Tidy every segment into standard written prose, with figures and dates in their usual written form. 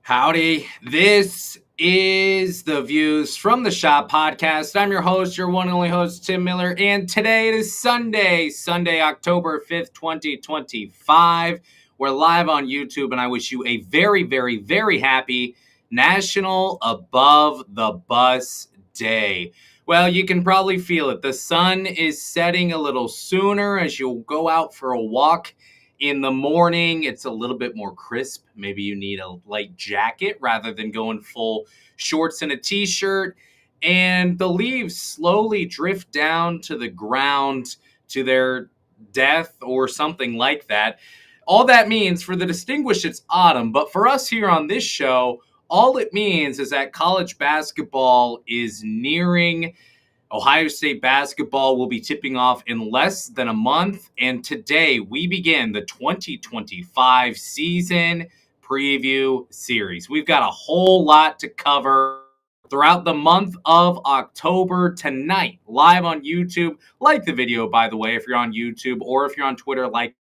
Howdy. This is the Views from the Shop podcast. I'm your host, your one and only host, Tim Miller. And today it is Sunday, October 5th, 2025. We're live on YouTube, and I wish you a very, very, very happy National Above the Bus Day. Well, you can probably feel it. The sun is setting a little sooner as you'll go out for a walk. In the morning, it's a little bit more crisp. Maybe you need a light jacket rather than going full shorts and a t-shirt. And the leaves slowly drift down to the ground to their death or something like that. All that means for the distinguished, it's autumn. But for us here on this show, all it means is that college basketball is nearing. Ohio State basketball will be tipping off in less than a month, and today we begin the 2025 season preview series. We've got a whole lot to cover throughout the month of October. Tonight, live on YouTube. Like the video, by the way, if you're on YouTube, or if you're on Twitter, like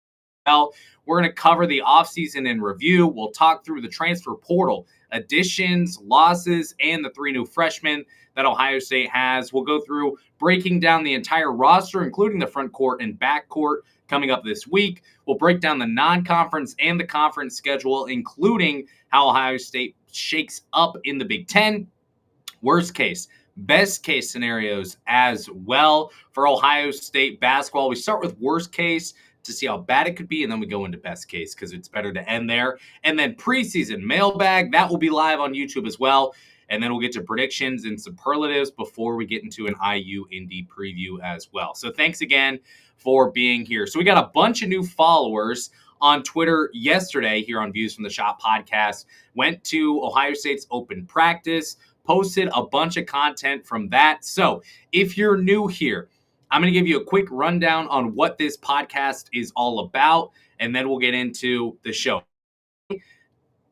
well. We're going to cover the offseason in review. We'll talk through the transfer portal additions, losses, and the 3 new freshmen that Ohio State has. We'll go through breaking down the entire roster, including the front court and back court, coming up this week. We'll break down the non-conference and the conference schedule, including how Ohio State shakes up in the Big Ten. Worst case, best case scenarios as well for Ohio State basketball. We start with worst case to see how bad it could be, and then we go into best case because it's better to end there. And then preseason mailbag, that will be live on YouTube as well. And then we'll get to predictions and superlatives before we get into an IU Indy preview as well. So thanks again for being here. So we got a bunch of new followers on Twitter yesterday here on Views from the Shop podcast. Went to Ohio State's open practice, posted a bunch of content from that. So if you're new here, I'm going to give you a quick rundown on what this podcast is all about, and then we'll get into the show.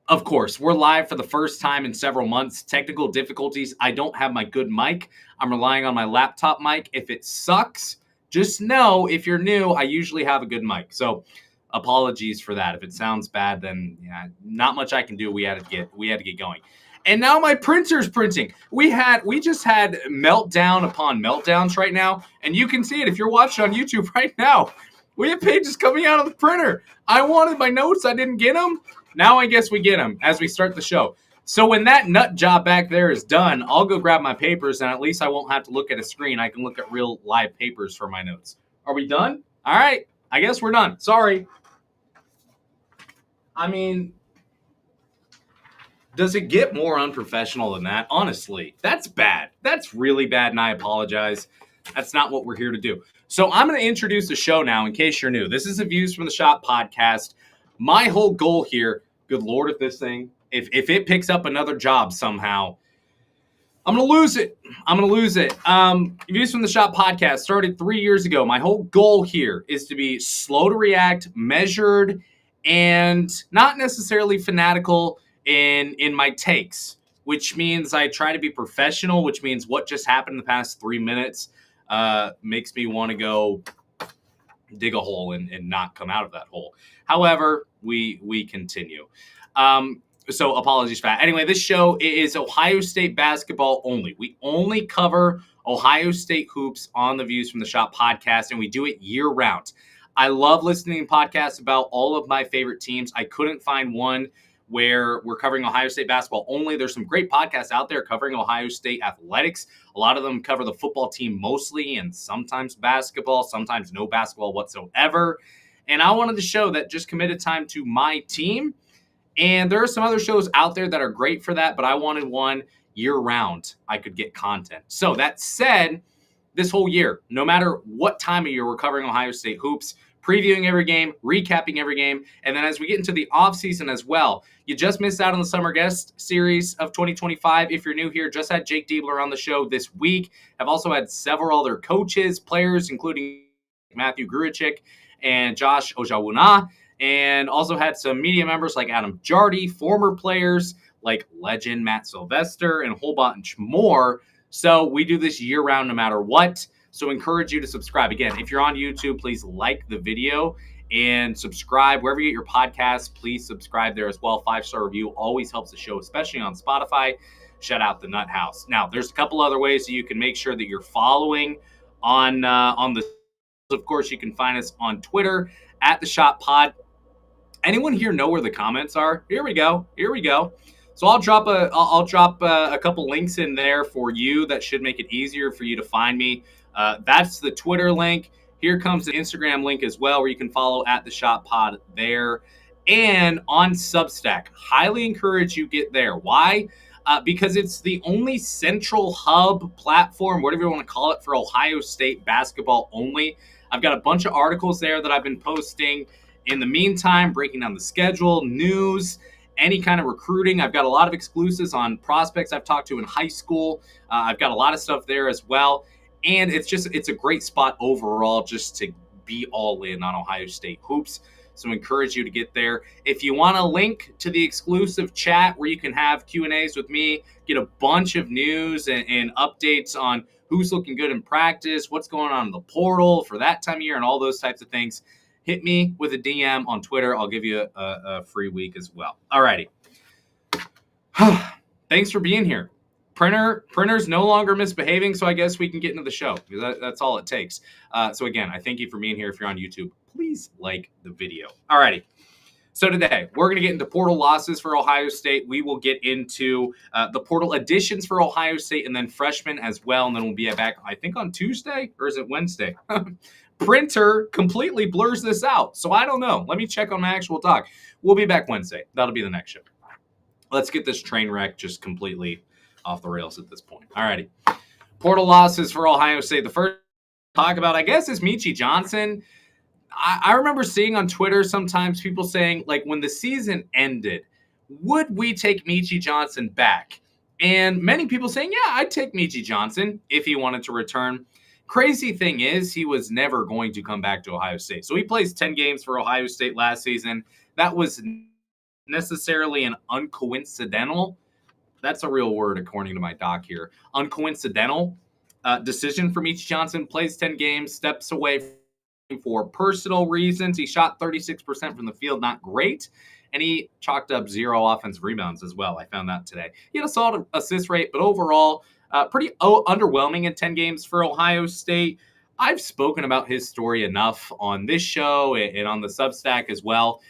Of course, we're live for the first time in several months. Technical difficulties. I don't have my good mic. I'm relying on my laptop mic. If it sucks, just know if you're new, I usually have a good mic. So apologies for that. If it sounds bad, then not much I can do. We had to get going. And now my printer's printing. We just had meltdown upon meltdowns right now. And you can see it if you're watching on YouTube right now. We have pages coming out of the printer. I wanted my notes. I didn't get them. Now I guess we get them as we start the show. So when that nut job back there is done, I'll go grab my papers, and at least I won't have to look at a screen. I can look at real live papers for my notes. Are we done? All right. I guess we're done. Sorry. I mean, does it get more unprofessional than that? Honestly, that's bad. That's really bad, and I apologize. That's not what we're here to do. So I'm going to introduce the show now in case you're new. This is a Views from the Shop podcast. My whole goal here, good Lord, if this thing, if it picks up another job somehow, I'm going to lose it. Views from the Shop podcast started 3 years ago. My whole goal here is to be slow to react, measured, and not necessarily fanatical in my takes, which means I try to be professional, which means what just happened in the past 3 minutes makes me want to go dig a hole and not come out of that hole. However, we continue. So apologies for that. Anyway, this show is Ohio State basketball only. We only cover Ohio State hoops on the Views from the Shop podcast, and we do it year round. I love listening to podcasts about all of my favorite teams. I couldn't find one where we're covering Ohio State basketball only. There's some great podcasts out there covering Ohio State athletics. A lot of them cover the football team mostly, and sometimes basketball, sometimes no basketball whatsoever. And I wanted to show that just committed time to my team. And there are some other shows out there that are great for that, but I wanted one year-round I could get content. So that said, this whole year, no matter what time of year we're covering Ohio State hoops, previewing every game, recapping every game, and then as we get into the offseason as well, you just missed out on the Summer Guest Series of 2025. If you're new here, just had Jake Diebler on the show this week. I've also had several other coaches, players, including Matthew Gruichik and Josh Ojawuna, and also had some media members like Adam Jardy, former players like legend Matt Sylvester, and a whole bunch more. So we do this year-round no matter what. So encourage you to subscribe. Again, if you're on YouTube, please like the video and subscribe wherever you get your podcasts. Please subscribe there as well. 5-star review always helps the show, especially on Spotify. Shout out the Nut House. Now, there's a couple other ways that you can make sure that you're following on the. Of course, you can find us on Twitter at the Shop Pod. Anyone here know where the comments are? Here we go. So I'll drop a couple links in there for you that should make it easier for you to find me. That's the Twitter link. Here comes the Instagram link as well, where you can follow at the Shop Pod there. And on Substack, highly encourage you get there. Why? Because it's the only central hub platform, whatever you want to call it, for Ohio State basketball only. I've got a bunch of articles there that I've been posting. In the meantime, breaking down the schedule, news, any kind of recruiting. I've got a lot of exclusives on prospects I've talked to in high school. I've got a lot of stuff there as well. And it's a great spot overall just to be all in on Ohio State hoops. So I encourage you to get there. If you want a link to the exclusive chat where you can have Q&As with me, get a bunch of news and updates on who's looking good in practice, what's going on in the portal for that time of year, and all those types of things, hit me with a DM on Twitter. I'll give you a free week as well. All righty. Thanks for being here. Printer's no longer misbehaving, so I guess we can get into the show. That's all it takes. So again, I thank you for being here. If you're on YouTube, please like the video. All righty. So today, we're going to get into portal losses for Ohio State. We will get into the portal additions for Ohio State and then freshmen as well. And then we'll be back, I think, on Tuesday, or is it Wednesday? Printer completely blurs this out. So I don't know. Let me check on my actual doc. We'll be back Wednesday. That'll be the next show. Let's get this train wreck just completely off the rails at this point. All righty. Portal losses for Ohio State. The first talk about, I guess, is Meechie Johnson. I remember seeing on Twitter sometimes people saying, like, when the season ended, would we take Meechie Johnson back? And many people saying, yeah, I'd take Meechie Johnson if he wanted to return. Crazy thing is, he was never going to come back to Ohio State. So he plays 10 games for Ohio State last season. That was necessarily an uncoincidental, that's a real word according to my doc here, uncoincidental decision for Meechie Johnson. Plays 10 games, steps away for personal reasons. He shot 36% from the field, not great. And he chalked up 0 offensive rebounds as well. I found that today. He had a solid assist rate, but overall, pretty underwhelming in 10 games for Ohio State. I've spoken about his story enough on this show and on the Substack as well.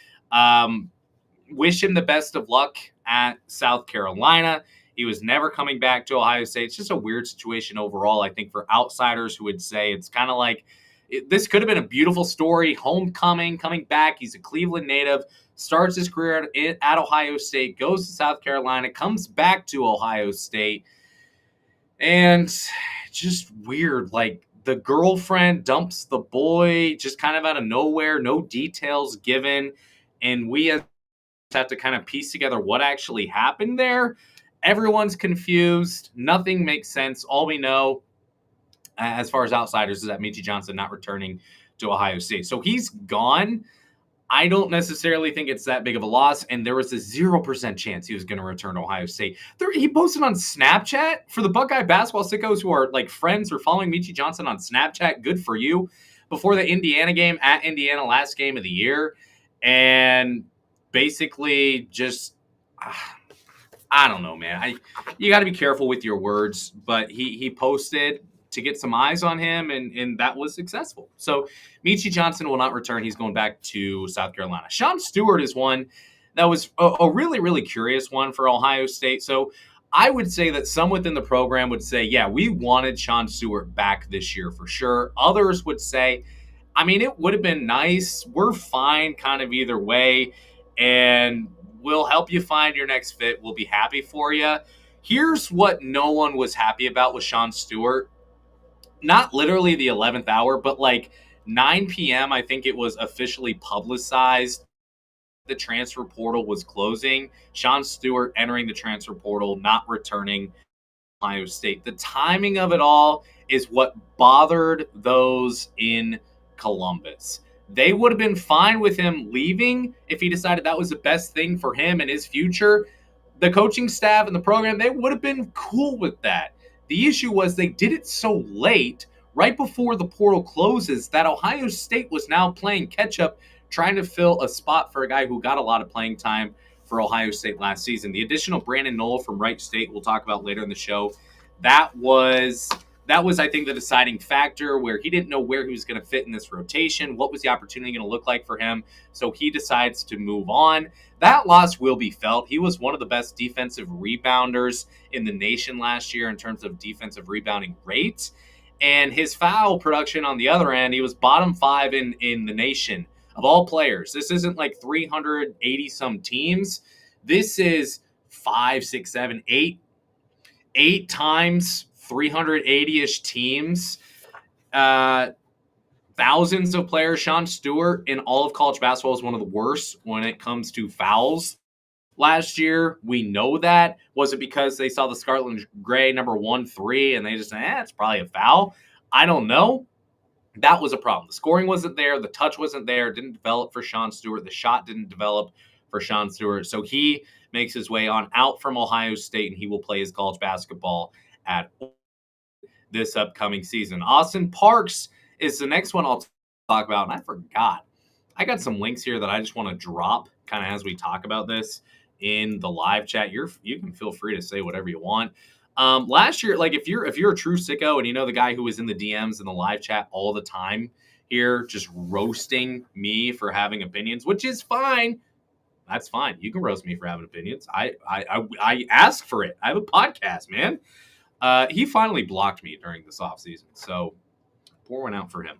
Wish him the best of luck at South Carolina. He was never coming back to Ohio State. It's just a weird situation overall, I think, for outsiders who would say it's kind of like this could have been a beautiful story. Homecoming, coming back. He's a Cleveland native, starts his career at Ohio State, goes to South Carolina, comes back to Ohio State. And just weird, like the girlfriend dumps the boy just kind of out of nowhere, no details given. And we have to kind of piece together what actually happened there. Everyone's confused. Nothing makes sense. All we know as far as outsiders is that Meechie Johnson not returning to Ohio State. So he's gone. I don't necessarily think it's that big of a loss, and there was a 0% chance he was going to return to Ohio State. He posted on Snapchat for the Buckeye basketball sickos who are like friends or following Meechie Johnson on Snapchat. Good for you. Before the Indiana game at Indiana, last game of the year, and basically just I don't know, man. You got to be careful with your words, but he posted to get some eyes on him, and that was successful. So Meechie Johnson will not return. He's going back to South Carolina. Sean Stewart is one that was a really, really curious one for Ohio State. So I would say that some within the program would say, yeah, we wanted Sean Stewart back this year for sure. Others would say, I mean, it would have been nice. We're fine kind of either way, and we'll help you find your next fit. We'll be happy for you. Here's what no one was happy about with Sean Stewart. Not literally the 11th hour, but like 9 p.m., I think it was officially publicized. The transfer portal was closing. Sean Stewart entering the transfer portal, not returning Ohio State. The timing of it all is what bothered those in Columbus. They would have been fine with him leaving if he decided that was the best thing for him and his future. The coaching staff and the program, they would have been cool with that. The issue was they did it so late, right before the portal closes, that Ohio State was now playing catch-up trying to fill a spot for a guy who got a lot of playing time for Ohio State last season. The additional Brandon Knoll from Wright State, we'll talk about later in the show, that was I think the deciding factor, where he didn't know where he was going to fit in this rotation. What was the opportunity going to look like for him? So he decides to move on. That loss will be felt. He was one of the best defensive rebounders in the nation last year in terms of defensive rebounding rate. And his foul production on the other end, he was bottom 5 in the nation of all players. This isn't like 380 some teams. This is 5, 6, 7, 8 times 380-ish teams. Thousands of players. Sean Stewart in all of college basketball is one of the worst when it comes to fouls. Last year, we know that. Was it because they saw the Scarlet Gray number 1-3 and they just said, it's probably a foul? I don't know. That was a problem. The scoring wasn't there. The touch wasn't there. Didn't develop for Sean Stewart. The shot didn't develop for Sean Stewart. So he makes his way on out from Ohio State, and he will play his college basketball at this upcoming season. Austin Parks is the next one I'll talk about, and I forgot. I got some links here that I just want to drop kind of as we talk about this in the live chat. You can feel free to say whatever you want. Last year, like if you're a true sicko and you know the guy who was in the DMs in the live chat all the time here, just roasting me for having opinions, which is fine. That's fine. You can roast me for having opinions. I ask for it. I have a podcast, man. He finally blocked me during this offseason, so pour one out for him.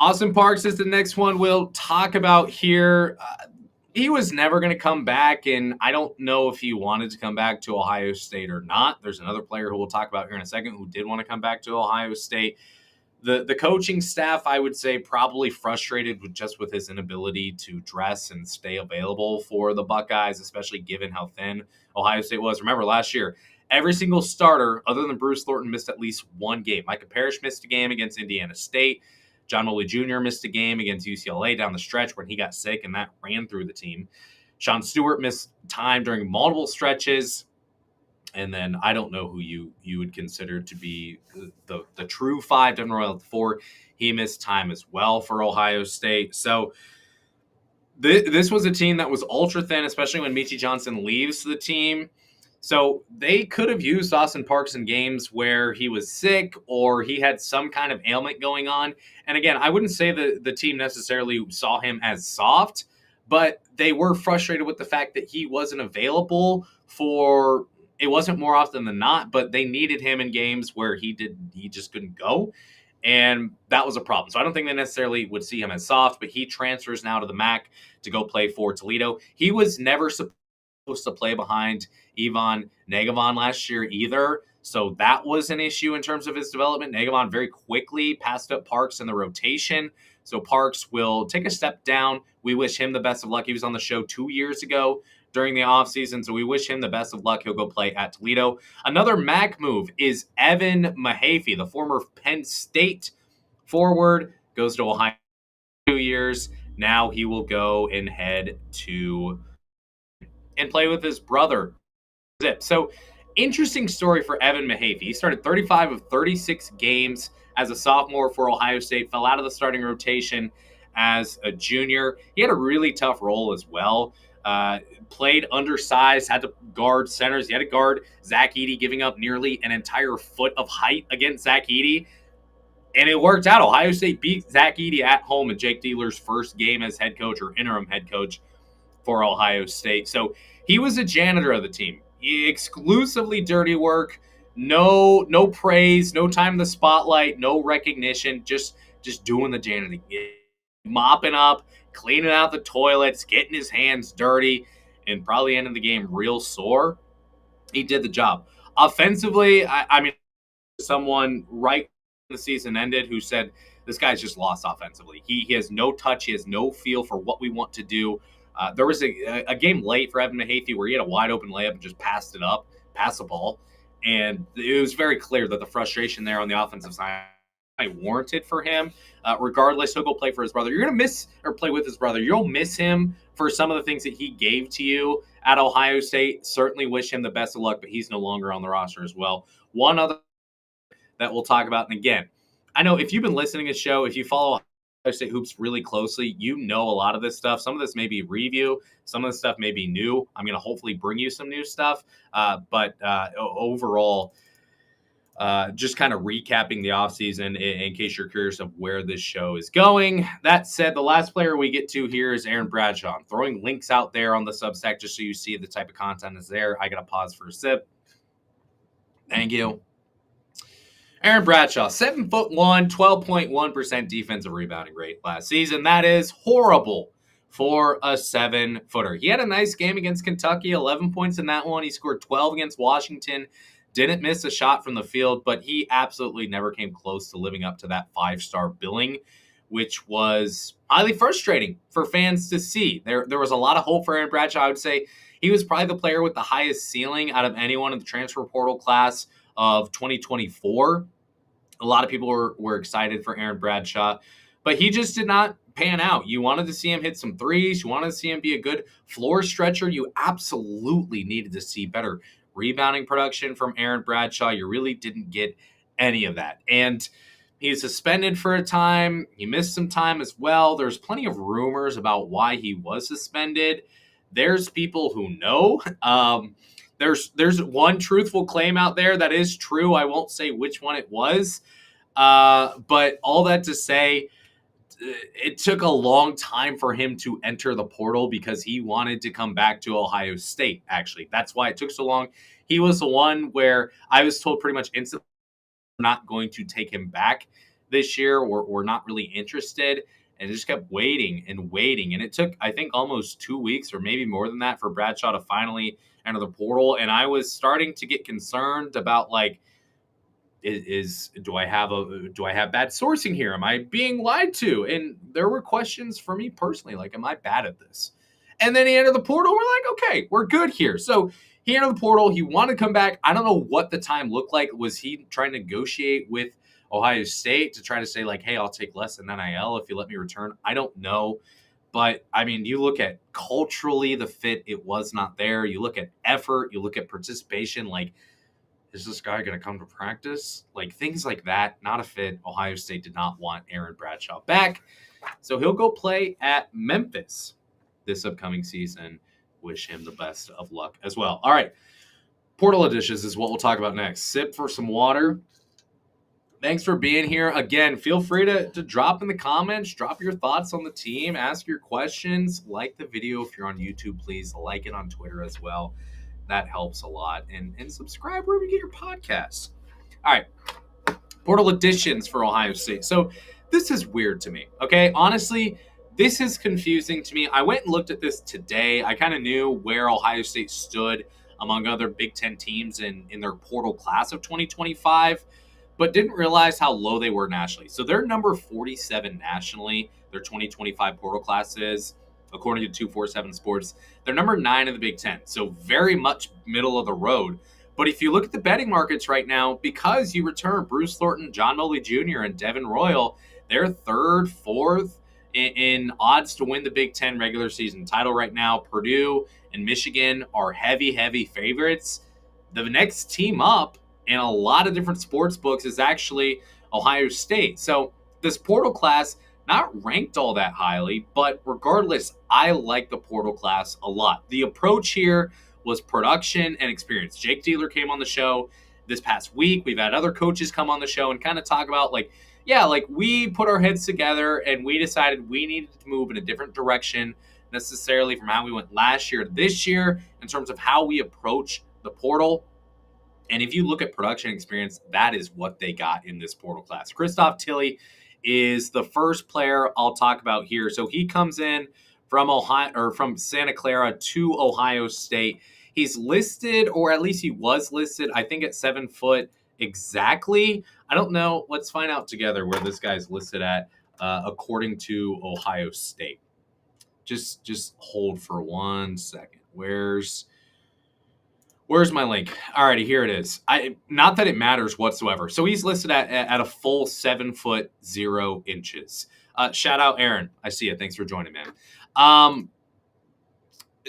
Austin Parks is the next one we'll talk about here. He was never going to come back, and I don't know if he wanted to come back to Ohio State or not. There's another player who we'll talk about here in a second who did want to come back to Ohio State. The coaching staff, I would say, probably frustrated with his inability to dress and stay available for the Buckeyes, especially given how thin Ohio State was. Remember, last year, every single starter, other than Bruce Thornton, missed at least one game. Micah Parrish missed a game against Indiana State. John Woolley Jr. missed a game against UCLA down the stretch when he got sick, and that ran through the team. Sean Stewart missed time during multiple stretches. And then I don't know who you would consider to be the true 5, Devin Royal at 4. He missed time as well for Ohio State. So this was a team that was ultra thin, especially when Michie Johnson leaves the team. So they could have used Austin Parks in games where he was sick or he had some kind of ailment going on. And again, I wouldn't say the team necessarily saw him as soft, but they were frustrated with the fact that he wasn't available for – it wasn't more often than not, but they needed him in games where he just couldn't go. And that was a problem. So I don't think they necessarily would see him as soft, but he transfers now to the MAC to go play for Toledo. He was never supposed to play behind Ivan Negavon last year either. So that was an issue in terms of his development. Negavon very quickly passed up Parks in the rotation. So Parks will take a step down. We wish him the best of luck. He was on the show 2 years ago during the offseason, so we wish him the best of luck. He'll go play at Toledo. Another MAC move is Evan Mahaffey, the former Penn State forward, goes to Ohio 2 years. Now he will go and head to and play with his brother, Zip. So interesting story for Evan Mahaffey. He started 35 of 36 games as a sophomore for Ohio State, fell out of the starting rotation as a junior. He had a really tough role as well. Played undersized, had to guard centers. He had to guard Zach Edey, giving up nearly an entire foot of height against Zach Edey. And it worked out. Ohio State beat Zach Edey at home in Jake Dealer's first game as head coach or interim head coach for Ohio State. So he was a janitor of the team. Exclusively dirty work. No praise, no time in the spotlight, no recognition, just doing the janiting. Mopping up, cleaning out the toilets, getting his hands dirty, and probably ended the game real sore. He did the job. Offensively, I mean, someone right when the season ended who said this guy's just lost offensively. He has no touch. He has no feel for what we want to do. There was a game late for Evan Mahaffey where he had a wide open layup and just passed the ball. And it was very clear that the frustration there on the offensive side warranted for him. Regardless, he'll go play for his brother. You're going to miss or play with his brother. You'll miss him for some of the things that he gave to you at Ohio State. Certainly wish him the best of luck, but he's no longer on the roster as well. One other that we'll talk about, and again, I know if you've been listening to the show, if you follow State hoops really closely, you know a lot of this stuff. Some of this may be review. Some of the stuff may be new. I'm going to hopefully bring you some new stuff. But overall, just kind of recapping the offseason in case you're curious of where this show is going. That said, the last player we get to here is Aaron Bradshaw. I'm throwing links out there on the Substack just so you see the type of content is there. I got to pause for a sip. Thank you. Aaron Bradshaw, 7'1", 12.1% defensive rebounding rate last season. That is horrible for a 7-footer. He had a nice game against Kentucky, 11 points in that one. He scored 12 against Washington. Didn't miss a shot from the field, but he absolutely never came close to living up to that 5-star billing, which was highly frustrating for fans to see. There was a lot of hope for Aaron Bradshaw. I would say he was probably the player with the highest ceiling out of anyone in the transfer portal class of 2024. A lot of people were excited for Aaron Bradshaw, but he just did not pan out. You wanted to see him hit some threes. You wanted to see him be a good floor stretcher. You absolutely needed to see better rebounding production from Aaron Bradshaw. You really didn't get any of that. And he's suspended for a time. He missed some time as well. There's plenty of rumors about why he was suspended. There's people who know. There's one truthful claim out there that is true. I won't say which one it was. But all that to say, it took a long time for him to enter the portal because he wanted to come back to Ohio State, actually. That's why it took so long. He was the one where I was told pretty much instantly we're not going to take him back this year. We're not really interested. And just kept waiting and waiting. And it took, I think, almost 2 weeks or maybe more than that for Bradshaw to finally enter the portal. And I was starting to get concerned about, like, do I have bad sourcing here? Am I being lied to? And there were questions for me personally, like, am I bad at this? And then he entered the portal. We're like, okay, we're good here. So he entered the portal. He wanted to come back. I don't know what the time looked like. Was he trying to negotiate with Ohio State to try to say, like, hey, I'll take less than NIL if you let me return? I don't know. But, I mean, you look at culturally the fit, it was not there. You look at effort, you look at participation, like, is this guy going to come to practice? Like, things like that, not a fit. Ohio State did not want Aaron Bradshaw back. So he'll go play at Memphis this upcoming season. Wish him the best of luck as well. All right, portal additions is what we'll talk about next. Sip for some water. Thanks for being here. Again, feel free to drop in the comments, drop your thoughts on the team, ask your questions, like the video if you're on YouTube, please like it on Twitter as well. That helps a lot. And subscribe wherever you get your podcasts. All right, portal additions for Ohio State. So this is weird to me, okay? Honestly, this is confusing to me. I went and looked at this today. I kind of knew where Ohio State stood among other Big Ten teams in their portal class of 2025. But didn't realize how low they were nationally. So they're number 47 nationally. Their 2025 portal class is, according to 247 Sports. They're number 9 in the Big Ten. So very much middle of the road. But if you look at the betting markets right now, because you return Bruce Thornton, John Mobley Jr., and Devin Royal, they're third, fourth in odds to win the Big Ten regular season title right now. Purdue and Michigan are heavy favorites. The next team up in a lot of different sports books is actually Ohio State. So this portal class, not ranked all that highly, but regardless, I like the portal class a lot. The approach here was production and experience. Jake Dealer came on the show this past week. We've had other coaches come on the show and kind of talk about, like, yeah, like, we put our heads together and we decided we needed to move in a different direction necessarily from how we went last year to this year in terms of how we approach the portal. And if you look at production experience, that is what they got in this portal class. Christoph Tilley is the first player I'll talk about here. So he comes in from Ohio, or from Santa Clara to Ohio State. He's listed, or at least he was listed, I think at 7 foot exactly. I don't know. Let's find out together where this guy's listed at, according to Ohio State. Just hold for 1 second. Where's my link? Alrighty, here it is. Not that it matters whatsoever. So he's listed at a full 7 foot 0 inches. Shout out Aaron. I see it. Thanks for joining, man.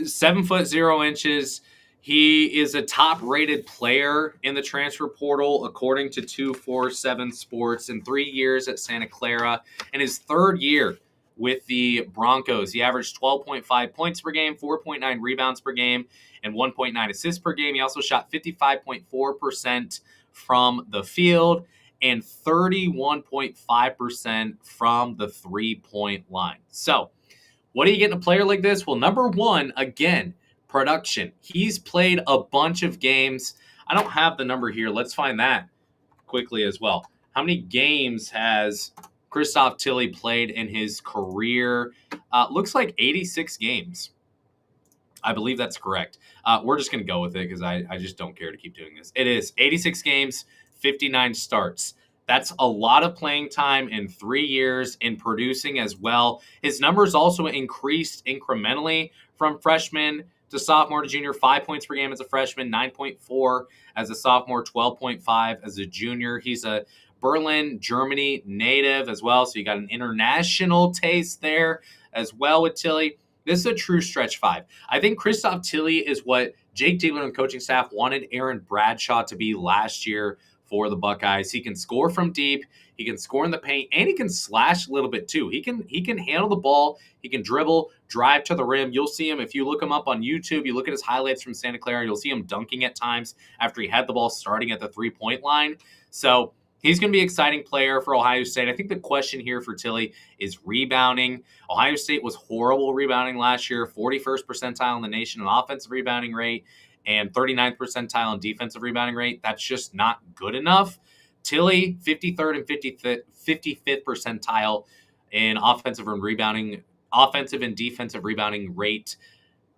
7 foot 0 inches. He is a top-rated player in the transfer portal, according to 247 Sports, in 3 years at Santa Clara. In his third year with the Broncos, he averaged 12.5 points per game, 4.9 rebounds per game, and 1.9 assists per game. He also shot 55.4% from the field and 31.5% from the three-point line. So, what do you get in a player like this? Well, number one, again, production. He's played a bunch of games. I don't have the number here. Let's find that quickly as well. How many games has Christoph Tilley played in his career? Looks like 86 games. I believe that's correct. We're just going to go with it because I just don't care to keep doing this. It is 86 games, 59 starts. That's a lot of playing time in 3 years in producing as well. His numbers also increased incrementally from freshman to sophomore to junior. 5 points per game as a freshman, 9.4 as a sophomore, 12.5 as a junior. He's a Berlin, Germany native as well. So you got an international taste there as well with Tilley. This is a true stretch five. I think Christoph Tilley is what Jake Diegler and the coaching staff wanted Aaron Bradshaw to be last year for the Buckeyes. He can score from deep, he can score in the paint, and he can slash a little bit too. He can handle the ball, he can dribble, drive to the rim. You'll see him if you look him up on YouTube, you look at his highlights from Santa Clara, you'll see him dunking at times after he had the ball starting at the three-point line. So he's going to be an exciting player for Ohio State. I think the question here for Tilley is rebounding. Ohio State was horrible rebounding last year, 41st percentile in the nation in offensive rebounding rate and 39th percentile in defensive rebounding rate. That's just not good enough. Tilley, 53rd and 55th percentile in offensive and defensive rebounding rate,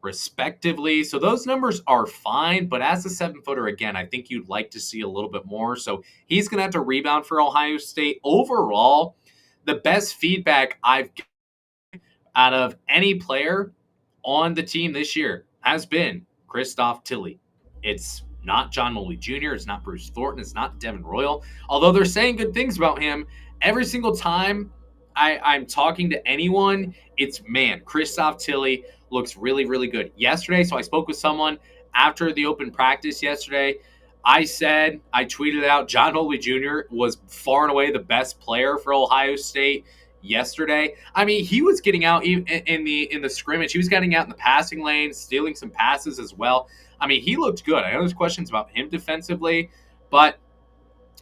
respectively. So those numbers are fine, but as a 7-footer, again, I think you'd like to see a little bit more. So he's going to have to rebound for Ohio State. Overall, the best feedback I've gotten out of any player on the team this year has been Christoph Tilley. It's not John Mobley Jr., it's not Bruce Thornton, it's not Devin Royal. Although they're saying good things about him, every single time I'm talking to anyone, it's, man, Christoph Tilley looks really, really good. Yesterday, so I spoke with someone after the open practice yesterday. I tweeted out John Mobley Jr. was far and away the best player for Ohio State yesterday. I mean, he was getting out in the scrimmage. He was getting out in the passing lane, stealing some passes as well. I mean, he looked good. I know there's questions about him defensively, but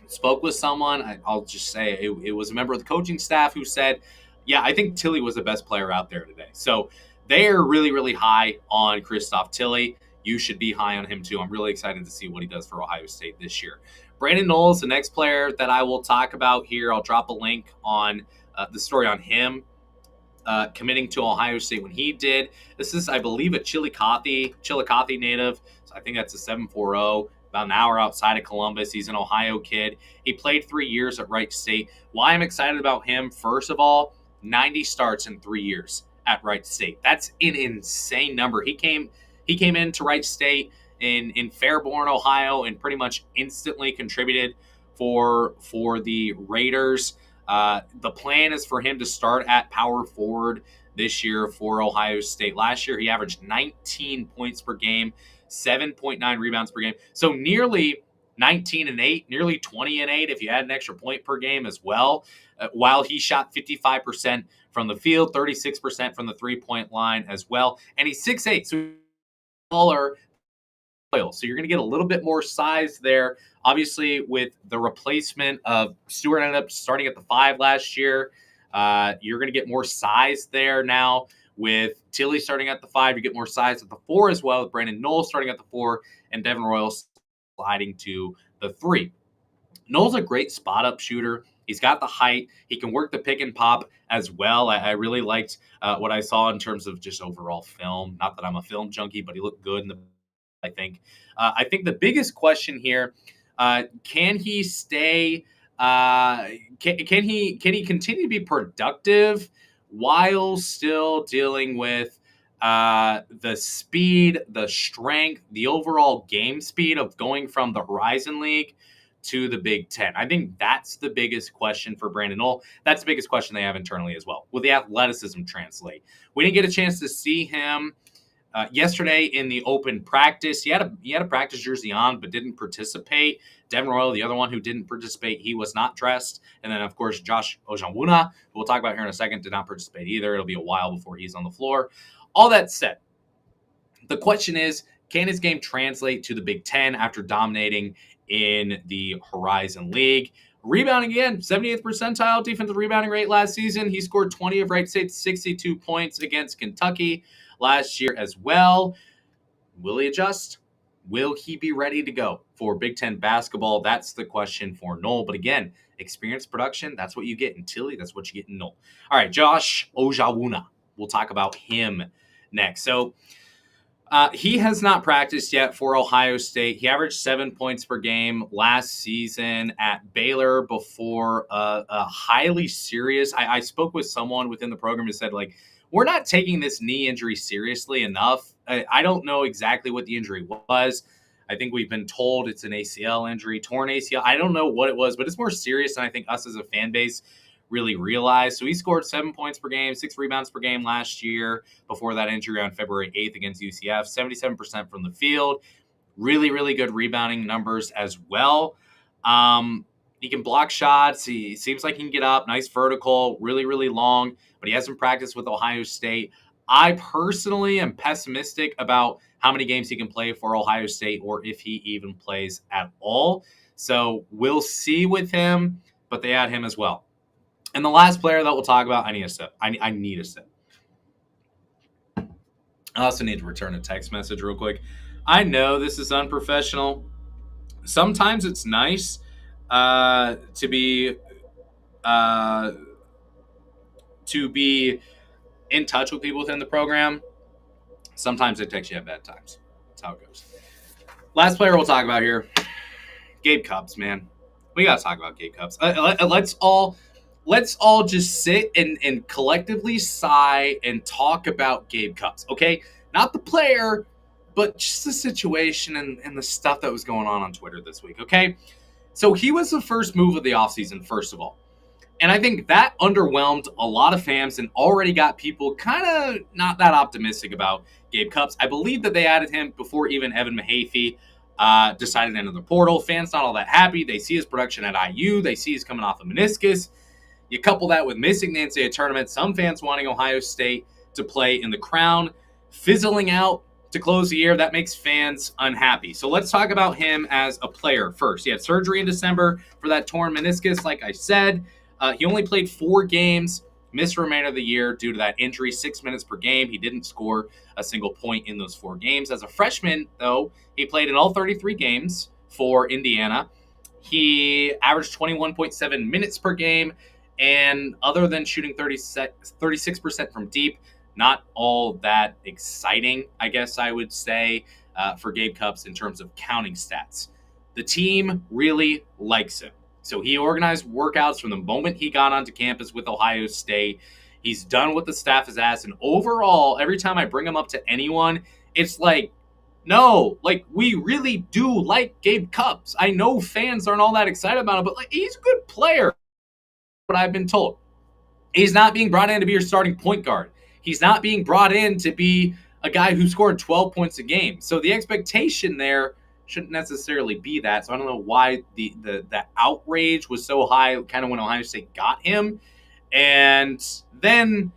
spoke with someone. I'll just say it was a member of the coaching staff who said, yeah, I think Tilley was the best player out there today. So they're really, really high on Christoph Tilley. You should be high on him too. I'm really excited to see what he does for Ohio State this year. Brandon Knowles, the next player that I will talk about here. I'll drop a link on the story on him committing to Ohio State when he did. This is, I believe, a Chillicothe native. So I think that's a 740, about an hour outside of Columbus. He's an Ohio kid. He played 3 years at Wright State. Why I'm excited about him, first of all, 90 starts in 3 years at Wright State. That's an insane number. He came into Wright State in Fairborn, Ohio, and pretty much instantly contributed for the Raiders. The plan is for him to start at power forward this year for Ohio State. Last year, he averaged 19 points per game, 7.9 rebounds per game. So nearly 19 and 8, nearly 20 and 8 if you add an extra point per game as well. While he shot 55% from the field, 36% from the three-point line as well. And he's 6'8", so taller. So you're going to get a little bit more size there. Obviously, with the replacement of Stewart ended up starting at the 5 last year. You're going to get more size there now. With Tilley starting at the 5, you get more size at the 4 as well, with Brandon Knowles starting at the 4 and Devin Royal sliding to the 3. Knowles is a great spot-up shooter. He's got the height. He can work the pick and pop as well. I really liked what I saw in terms of just overall film. Not that I'm a film junkie, but he looked good in the I think. I think the biggest question here, can he stay? Can he continue to be productive while still dealing with the speed, the strength, the overall game speed of going from the Horizon League to the Big Ten? I think that's the biggest question for Brandon Knoll. That's the biggest question they have internally as well. Will the athleticism translate? We didn't get a chance to see him Yesterday in the open practice, he had a practice jersey on but didn't participate. Devin Royal, the other one who didn't participate, he was not dressed. And then, of course, Josh Ojanwuna, who we'll talk about here in a second, did not participate either. It'll be a while before he's on the floor. All that said, the question is, can his game translate to the Big Ten after dominating in the Horizon League? Rebounding again, 78th percentile defensive rebounding rate last season. He scored 20 of Wright State's 62 points against Kentucky last year as well. Will he adjust? Will he be ready to go for Big Ten basketball? That's the question for Noel. But again, experience production, that's what you get in Tilly. That's what you get in Noel. All right, Josh Ojanwuna. We'll talk about him next. So he has not practiced yet for Ohio State. He averaged 7 points per game last season at Baylor before a highly serious. I spoke with someone within the program who said, like, we're not taking this knee injury seriously enough. I don't know exactly what the injury was. I think we've been told it's an ACL injury, torn ACL. I don't know what it was, but it's more serious than I think us as a fan base really realized. So he scored 7 points per game, 6 rebounds per game last year before that injury on February 8th against UCF, 77% from the field. Really, really good rebounding numbers as well. He can block shots. He seems like he can get up, nice vertical, really, really long, but he hasn't practiced with Ohio State. I personally am pessimistic about how many games he can play for Ohio State or if he even plays at all. So we'll see with him, but they add him as well. And the last player that we'll talk about, I need a sip. I need a sip. I also need to return a text message real quick. I know this is unprofessional. Sometimes it's nice to be in touch with people within the program. Sometimes it takes you at bad times. That's how it goes. Last player we'll talk about here, Gabe Cupps, man. We got to talk about Gabe Cupps. Let's all just sit and collectively sigh and talk about Gabe Cupps, okay? Not the player, but just the situation and the stuff that was going on Twitter this week, okay? So he was the first move of the offseason, first of all. And I think that underwhelmed a lot of fans and already got people kind of not that optimistic about Gabe Cupps. I believe that they added him before even Evan Mahaffey decided to enter the portal. Fans not all that happy. They see his production at IU. They see he's coming off a meniscus. You couple that with missing the NCAA tournament, some fans wanting Ohio State to play in the Crown, fizzling out to close the year. That makes fans unhappy. So let's talk about him as a player first. He had surgery in December for that torn meniscus, like I said. He only played 4 games, missed the remainder of the year due to that injury, 6 minutes per game. He didn't score a single point in those 4 games. As a freshman, though, he played in all 33 games for Indiana. He averaged 21.7 minutes per game. And other than shooting 36% from deep, not all that exciting, I guess I would say, for Gabe Cupps in terms of counting stats. The team really likes him. So he organized workouts from the moment he got onto campus with Ohio State. He's done what the staff has asked. And overall, every time I bring him up to anyone, it's like, no, like, we really do like Gabe Cupps. I know fans aren't all that excited about him, but like, he's a good player. What I've been told. He's not being brought in to be your starting point guard. He's not being brought in to be a guy who scored 12 points a game. So the expectation there shouldn't necessarily be that. So I don't know why the outrage was so high kind of when Ohio State got him. And then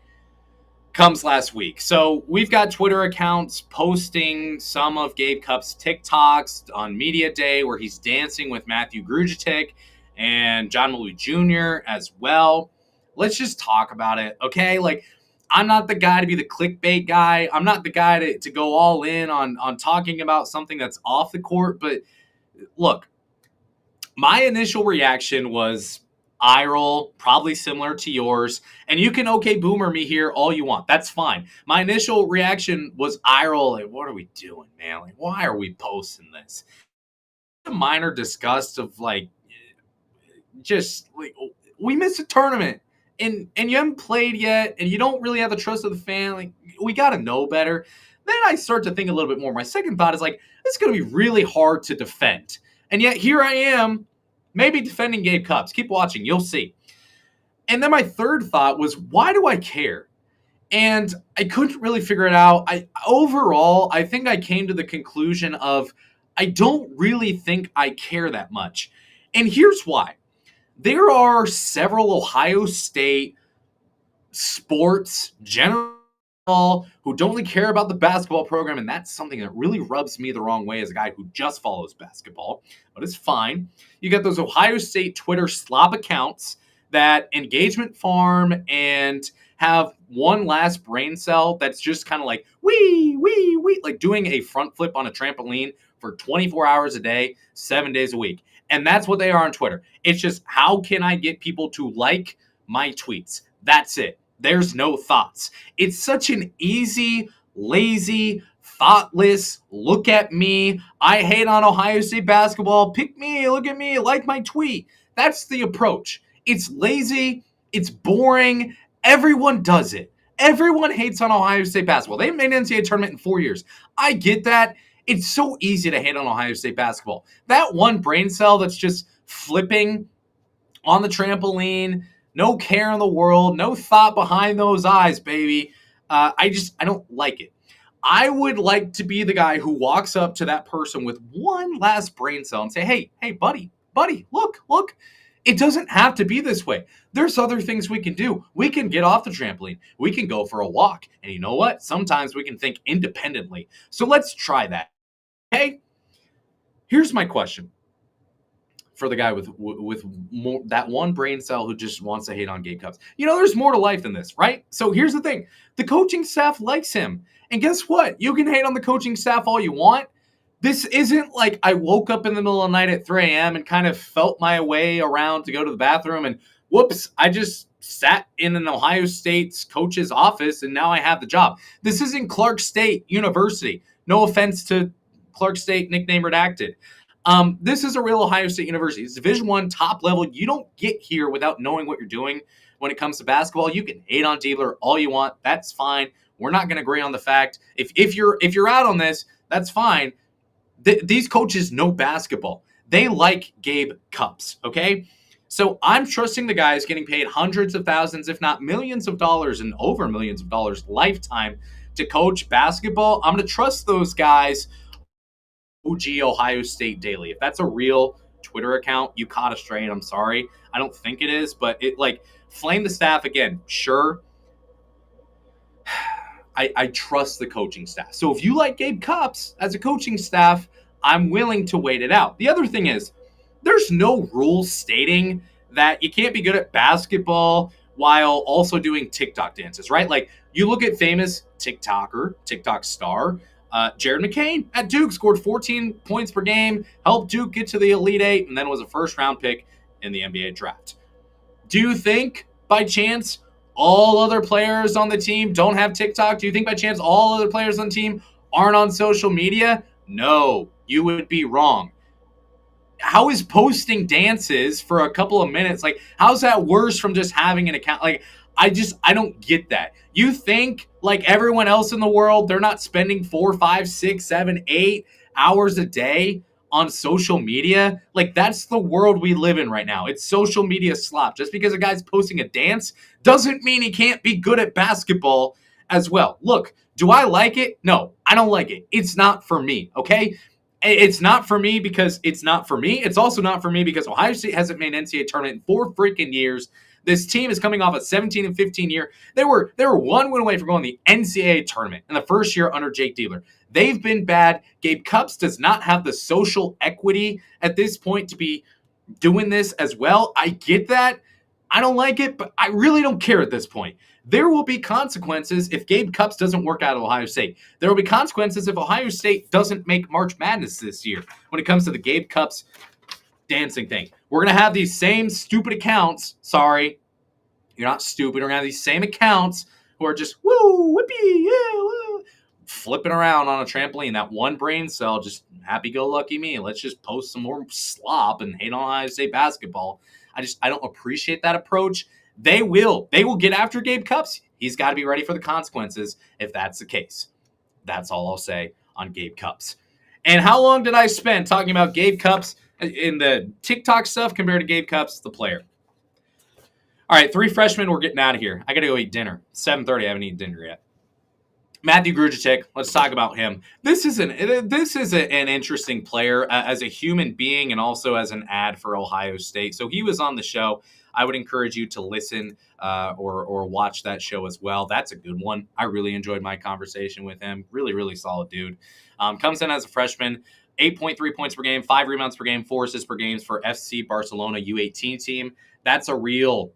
comes last week. So we've got Twitter accounts posting some of Gabe Cupps' TikToks on Media Day where he's dancing with Matthew Grujitic and John Malou Jr. as well. Let's just talk about it, okay? Like, I'm not the guy to be the clickbait guy. I'm not the guy to go all in on talking about something that's off the court. But look, my initial reaction was eye roll, probably similar to yours. And you can okay boomer me here all you want. That's fine. My initial reaction was eye roll. Like, what are we doing, man? Like, why are we posting this? A minor disgust of like, just like, we missed a tournament and you haven't played yet and you don't really have the trust of the fan. Like, we got to know better. Then I start to think a little bit more. My second thought is like, it's going to be really hard to defend. And yet here I am, maybe defending Gabe Cupps. Keep watching. You'll see. And then my third thought was, why do I care? And I couldn't really figure it out. I think I came to the conclusion of I don't really think I care that much. And here's why. There are several Ohio State sports general who don't really care about the basketball program, and that's something that really rubs me the wrong way as a guy who just follows basketball, but it's fine. You got those Ohio State Twitter slob accounts that engagement farm and have one last brain cell that's just kind of like wee, like doing a front flip on a trampoline for 24 hours a day, 7 days a week. And that's what they are on Twitter. It's just, how can I get people to like my tweets? That's it. There's no thoughts. It's such an easy, lazy, thoughtless, look at me, I hate on Ohio State basketball, pick me, look at me, like my tweet. That's the approach. It's lazy, it's boring, everyone does it. Everyone hates on Ohio State basketball. They haven't made an NCAA tournament in 4 years. I get that. It's so easy to hate on Ohio State basketball. That one brain cell that's just flipping on the trampoline, no care in the world, no thought behind those eyes, baby. I don't like it. I would like to be the guy who walks up to that person with one last brain cell and say, hey, buddy, look. It doesn't have to be this way. There's other things we can do. We can get off the trampoline. We can go for a walk. And you know what? Sometimes we can think independently. So let's try that. Okay? Here's my question for the guy with more, that one brain cell who just wants to hate on Gabe Cupps. There's more to life than this, right? So here's the thing. The coaching staff likes him. And guess what? You can hate on the coaching staff all you want. This isn't like I woke up in the middle of the night at 3 a.m. and kind of felt my way around to go to the bathroom and whoops, I just sat in an Ohio State's coach's office and now I have the job. This isn't Clark State University. No offense to Clark State, nickname redacted. This is a real Ohio State University. It's Division I, top level. You don't get here without knowing what you're doing when it comes to basketball. You can hate on Diebler all you want. That's fine. We're not going to agree on the fact. If you're out on this, that's fine. These coaches know basketball. They like Gabe Cupps, okay? So I'm trusting the guys getting paid hundreds of thousands, if not millions of dollars and over millions of dollars lifetime to coach basketball. I'm going to trust those guys. OG Ohio State Daily. If that's a real Twitter account, you caught us straight. I'm sorry. I don't think it is, but flame the staff again. Sure. I trust the coaching staff. So if you like Gabe Cupps as a coaching staff, I'm willing to wait it out. The other thing is, there's no rule stating that you can't be good at basketball while also doing TikTok dances, right? Like, you look at famous TikToker, TikTok star, Jared McCain at Duke, scored 14 points per game, helped Duke get to the Elite Eight, and then was a first-round pick in the NBA draft. Do you think, by chance, all other players on the team don't have TikTok? Do you think, by chance, all other players on the team aren't on social media? No, you would be wrong. How is posting dances for a couple of minutes, how's that worse from just having an account? I don't get that. You think, like everyone else in the world, they're not spending 4, 5, 6, 7, 8 hours a day on social media? That's the world we live in right now. It's social media slop. Just because a guy's posting a dance doesn't mean he can't be good at basketball as well. Look, do I like it? No, I don't like it. It's not for me, okay? It's not for me because it's not for me. It's also not for me because Ohio State hasn't made an NCAA tournament in 4 freaking years. This team is coming off a 17-15 year. They were 1 win away from going to the NCAA tournament in the first year under Jake Diebler. They've been bad. Gabe Cupps does not have the social equity at this point to be doing this as well. I get that. I don't like it, but I really don't care at this point. There will be consequences if Gabe Cupps doesn't work out at Ohio State. There will be consequences if Ohio State doesn't make March Madness this year when it comes to the Gabe Cupps dancing thing. We're going to have these same stupid accounts. Sorry, you're not stupid. We're going to have these same accounts who are just, woo, whippy, yeah, woo, flipping around on a trampoline. That one brain cell, just happy-go-lucky me. Let's just post some more slop and hate on Ohio State basketball. I don't appreciate that approach. They will get after Gabe Cupps. He's got to be ready for the consequences if that's the case. That's all I'll say on Gabe Cupps. And how long did I spend talking about Gabe Cupps in the TikTok stuff compared to Gabe Cupps, the player? All right, 3 freshmen. We're getting out of here. I got to go eat dinner. 7:30. I haven't eaten dinner yet. Matthew Grujic, let's talk about him. This is an interesting player as a human being and also as an ad for Ohio State. So he was on the show. I would encourage you to listen or watch that show as well. That's a good one. I really enjoyed my conversation with him. Really, really solid dude. Comes in as a freshman, 8.3 points per game, 5 rebounds per game, 4 assists per game for FC Barcelona U18 team. That's a real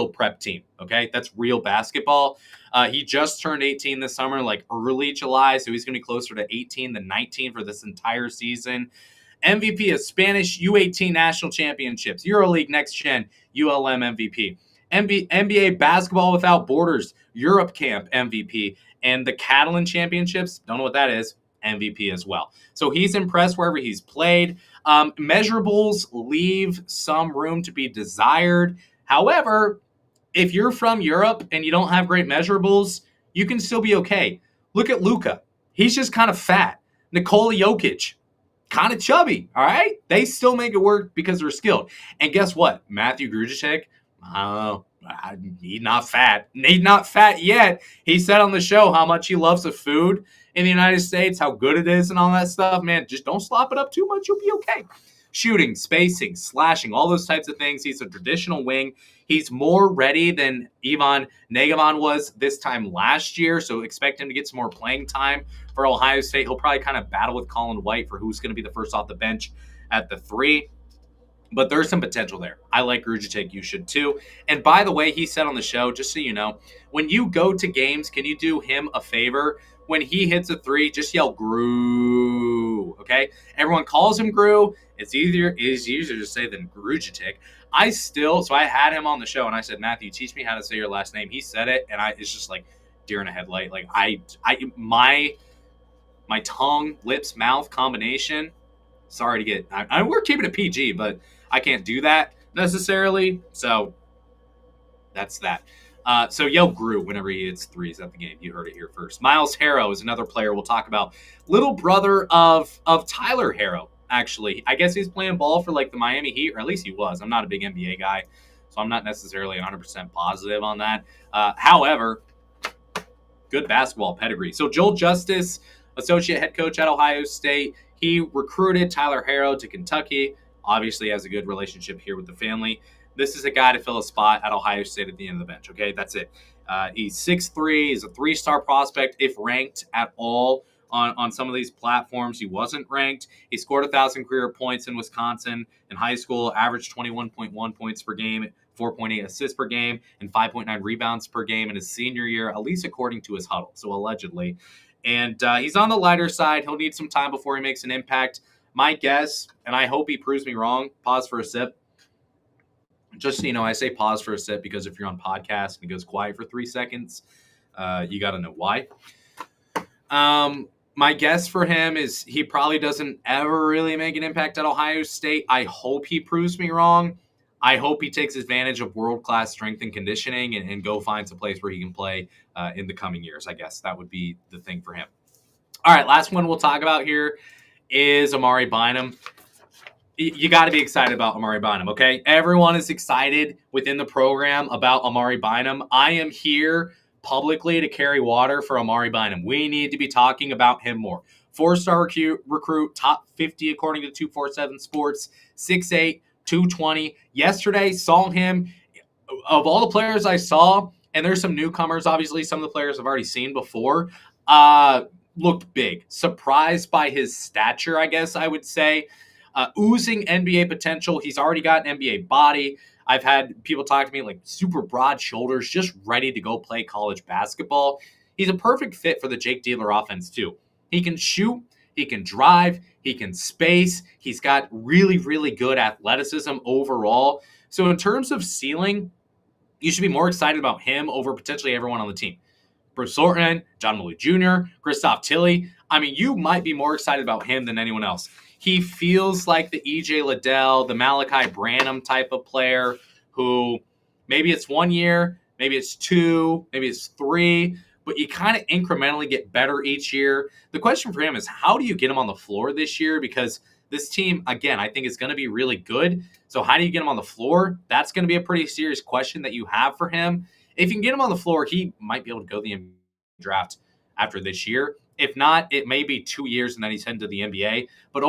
prep team. Okay, that's real basketball. He just turned 18 this summer, like early July, so he's going to be closer to 18 than 19 for this entire season. MVP of Spanish U18 National Championships, EuroLeague Next Gen ULM MVP, NBA Basketball Without Borders Europe Camp MVP, and the Catalan Championships, don't know what that is, MVP as well. So he's impressed wherever he's played. Measurables leave some room to be desired. However, if you're from Europe and you don't have great measurables, you can still be okay. Look at Luka. He's just kind of fat. Nikola Jokic, kind of chubby, all right? They still make it work because they're skilled. And guess what? Matthew Grujic, he's not fat. He's not fat yet. He said on the show how much he loves the food in the United States, how good it is and all that stuff. Man, just don't slop it up too much. You'll be okay. Shooting, spacing, slashing, all those types of things. He's a traditional wing. He's more ready than Ivan Negavan was this time last year, so expect him to get some more playing time for Ohio State. He'll probably kind of battle with Colin White for who's going to be the first off the bench at the 3. But there's some potential there. I like Grujic. You should too. And by the way, he said on the show, just so you know, when you go to games, can you do him a favor? When he hits a 3, just yell Gru. Okay? Everyone calls him Gru. It's easier to say than Grujic. So I had him on the show and I said, Matthew, teach me how to say your last name. He said it, and it's just like deer in a headlight. Like my tongue, lips, mouth combination. Sorry to get. We're keeping it PG, but I can't do that necessarily. So that's that. So yell Gru whenever he hits 3s at the game. You heard it here first. Miles Harrow is another player we'll talk about. Little brother of Tyler Harrow, actually. I guess he's playing ball for like the Miami Heat, or at least he was. I'm not a big NBA guy, so I'm not necessarily 100% positive on that. However, good basketball pedigree. So Joel Justice, associate head coach at Ohio State, he recruited Tyler Harrow to Kentucky. Obviously has a good relationship here with the family. This is a guy to fill a spot at Ohio State at the end of the bench, okay? That's it. He's 6'3". He's a 3-star prospect, if ranked at all on some of these platforms. He wasn't ranked. He scored 1,000 career points in Wisconsin in high school, averaged 21.1 points per game, 4.8 assists per game, and 5.9 rebounds per game in his senior year, at least according to his huddle, so allegedly. And he's on the lighter side. He'll need some time before he makes an impact. My guess, and I hope he proves me wrong, pause for a sip. Just so you know, I say pause for a sip because if you're on podcast and it goes quiet for 3 seconds, you got to know why. My guess for him is he probably doesn't ever really make an impact at Ohio State. I hope he proves me wrong. I hope he takes advantage of world-class strength and conditioning and go finds a place where he can play in the coming years. I guess that would be the thing for him. All right, last one we'll talk about here is Amari Bynum. You got to be excited about Amari Bynum, okay? Everyone is excited within the program about Amari Bynum. I am here publicly to carry water for Amari Bynum. We need to be talking about him more. 4-star recruit, top 50 according to 247 Sports, 6'8", 220. Yesterday, saw him. Of all the players I saw, and there's some newcomers, obviously, some of the players I've already seen before, looked big. Surprised by his stature, I guess I would say. Oozing NBA potential. He's already got an NBA body. I've had people talk to me like super broad shoulders, just ready to go play college basketball. He's a perfect fit for the Jake Dealer offense, too. He can shoot. He can drive. He can space. He's got really, really good athleticism overall. So in terms of ceiling, you should be more excited about him over potentially everyone on the team. Bruce Thornton, John Woolley Jr., Christoph Tilley. I mean, you might be more excited about him than anyone else. He feels like the E.J. Liddell, the Malachi Branham type of player who maybe it's 1 year, maybe it's 2, maybe it's 3, but you kind of incrementally get better each year. The question for him is how do you get him on the floor this year? Because This team, again, I think is going to be really good. So how do you get him on the floor? That's going to be a pretty serious question that you have for him. If you can get him on the floor, he might be able to go to the NBA draft after this year. If not, it may be 2 years and then he's heading to the NBA. But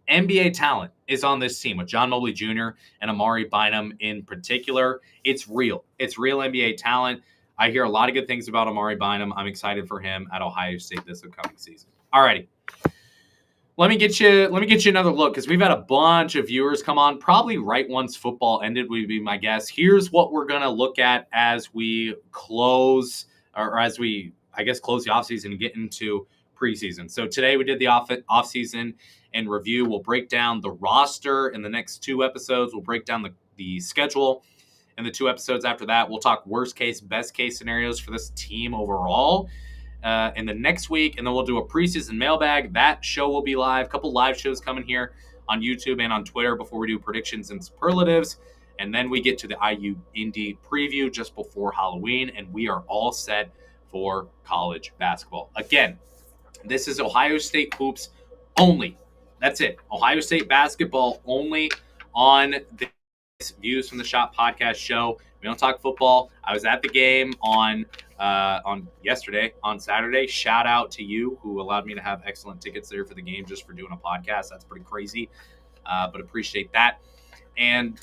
NBA talent is on this team with John Mobley Jr. and Amari Bynum in particular. It's real. It's real NBA talent. I hear a lot of good things about Amari Bynum. I'm excited for him at Ohio State this upcoming season. All righty. Let me get you another look because we've had a bunch of viewers come on. Probably right once football ended would be my guess. Here's what we're gonna look at as we close, or as we, I guess, close the offseason and get into preseason. So today we did the offseason and review. We'll break down the roster in the next 2 episodes. We'll break down the schedule in the 2 episodes after that. We'll talk worst case, best case scenarios for this team overall in the next week, and then we'll do a preseason mailbag. That show will be live. A couple live shows coming here on YouTube and on Twitter before we do predictions and superlatives. And then we get to the IU Indy preview just before Halloween, and we are all set for college basketball. Again, this is Ohio State hoops only. That's it. Ohio State basketball only on this Views from the Shop podcast show. We don't talk football. I was at the game on yesterday, on Saturday. Shout out to you who allowed me to have excellent tickets there for the game just for doing a podcast. That's pretty crazy, but appreciate that. And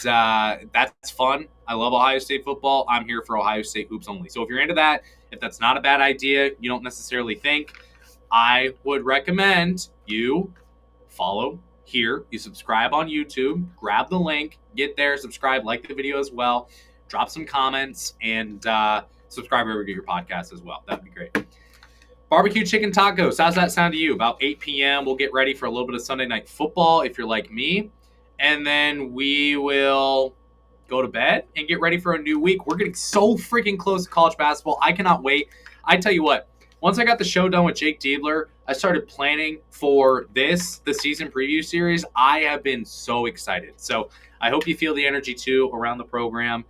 that's fun. I love Ohio State football. I'm here for Ohio State hoops only. So if you're into that, if that's not a bad idea, you don't necessarily think, I would recommend you follow here. You subscribe on YouTube, grab the link, get there, subscribe, like the video as well, drop some comments, and subscribe wherever you get your podcast as well. That'd be great. Barbecue chicken tacos. How's that sound to you? About 8 p.m. We'll get ready for a little bit of Sunday night football if you're like me. And then we will go to bed and get ready for a new week. We're getting so freaking close to college basketball. I cannot wait. I tell you what, once I got the show done with Jake Diebler, I started planning for the season preview series. I have been so excited. So I hope you feel the energy too around the program.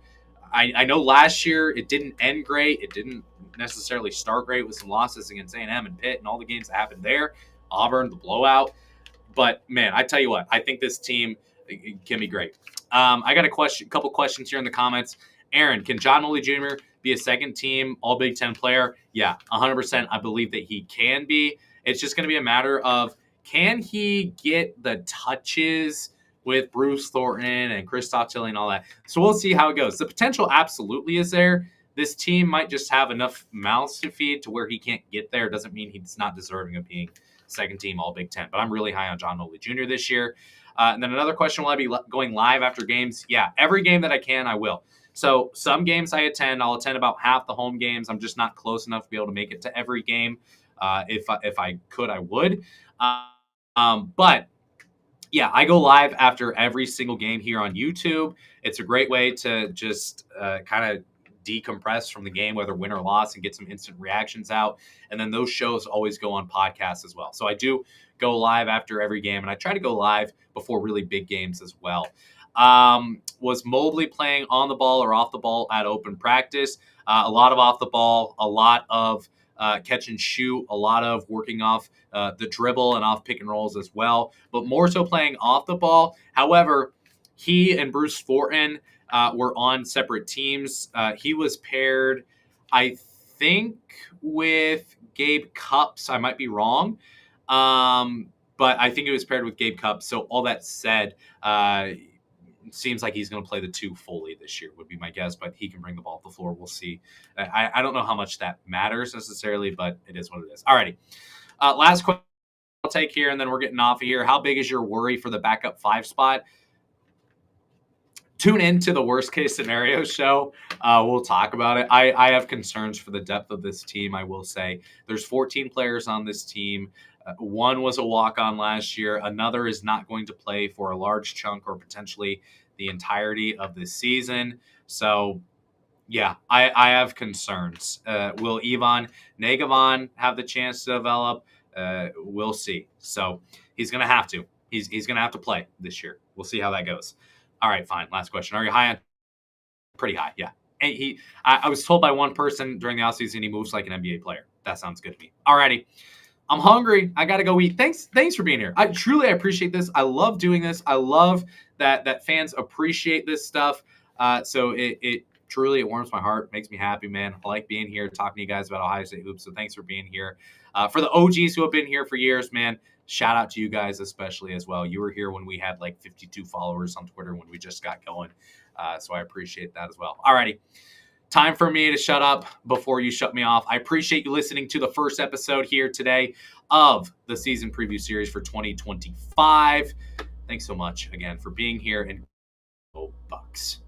I know last year it didn't end great. It didn't necessarily start great with some losses against A&M and Pitt and all the games that happened there. Auburn, the blowout. But, man, I tell you what, I think this team can be great. I got a couple questions here in the comments. Aaron, can John Mobley Jr. be a second-team All-Big Ten player? Yeah, 100%. I believe that he can be. It's just going to be a matter of, can he get the touches with Bruce Thornton and Kristaps Tilly and all that? So we'll see how it goes. The potential absolutely is there. This team might just have enough mouths to feed to where he can't get there. Doesn't mean he's not deserving of being second-team All-Big Ten. But I'm really high on John Mobley Jr. this year. And then another question, will I be going live after games? Yeah, every game that I can, I will. So some games I'll attend about half the home games. I'm just not close enough to be able to make it to every game. If I could, I would. But yeah, I go live after every single game here on YouTube. It's a great way to just kind of decompress from the game, whether win or loss, and get some instant reactions out. And then those shows always go on podcasts as well. So I do go live after every game, and I try to go live before really big games as well. Was Mobley playing on the ball or off the ball at open practice? A lot of off the ball, a lot of catch and shoot, a lot of working off the dribble and off pick and rolls as well, but more so playing off the ball. However, he and Bruce Thornton were on separate teams. He was paired, I think, with Gabe Cupps. I might be wrong, but I think it was paired with Gabe Cupps. So all that said, seems like he's going to play the two fully this year would be my guess, but he can bring the ball to the floor. We'll see. I don't know how much that matters necessarily, but it is what it is. All righty. Last question I'll take here, and then we're getting off of here. How big is your worry for the backup 5 spot? Tune into the worst case scenario show. We'll talk about it. I have concerns for the depth of this team. I will say there's 14 players on this team. One was a walk-on last year. Another is not going to play for a large chunk or potentially the entirety of this season. So, yeah, I have concerns. Will Ivan Negavon have the chance to develop? We'll see. So he's going to have to. He's going to have to play this year. We'll see how that goes. All right, fine. Last question. Are you high on? Pretty high, yeah. And I was told by one person during the offseason he moves like an NBA player. That sounds good to me. All righty. I'm hungry. I gotta go eat. Thanks for being here. I truly appreciate this. I love doing this. I love that fans appreciate this stuff. So it truly it warms my heart, makes me happy, man. I like being here, talking to you guys about Ohio State hoops. So thanks for being here. For the OGs who have been here for years, man, shout out to you guys especially as well. You were here when we had like 52 followers on Twitter when we just got going. So I appreciate that as well. Alrighty. Time for me to shut up before you shut me off. I appreciate you listening to the first episode here today of the season preview series for 2025. Thanks so much again for being here, and go Bucks.